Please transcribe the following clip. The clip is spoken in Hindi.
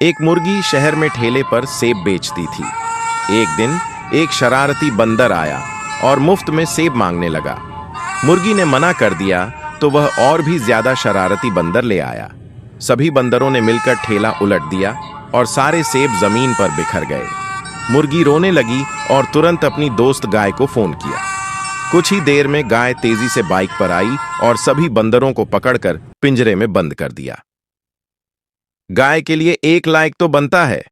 एक मुर्गी शहर में ठेले पर सेब बेचती थी। एक दिन एक शरारती बंदर आया और मुफ्त में सेब मांगने लगा। मुर्गी ने मना कर दिया तो वह और भी ज्यादा शरारती बंदर ले आया। सभी बंदरों ने मिलकर ठेला उलट दिया और सारे सेब जमीन पर बिखर गए। मुर्गी रोने लगी और तुरंत अपनी दोस्त गाय को फोन किया। कुछ ही देर में गाय तेजी से बाइक पर आई और सभी बंदरों को पकड़कर पिंजरे में बंद कर दिया। गाय के लिए 1 लाइक तो बनता है।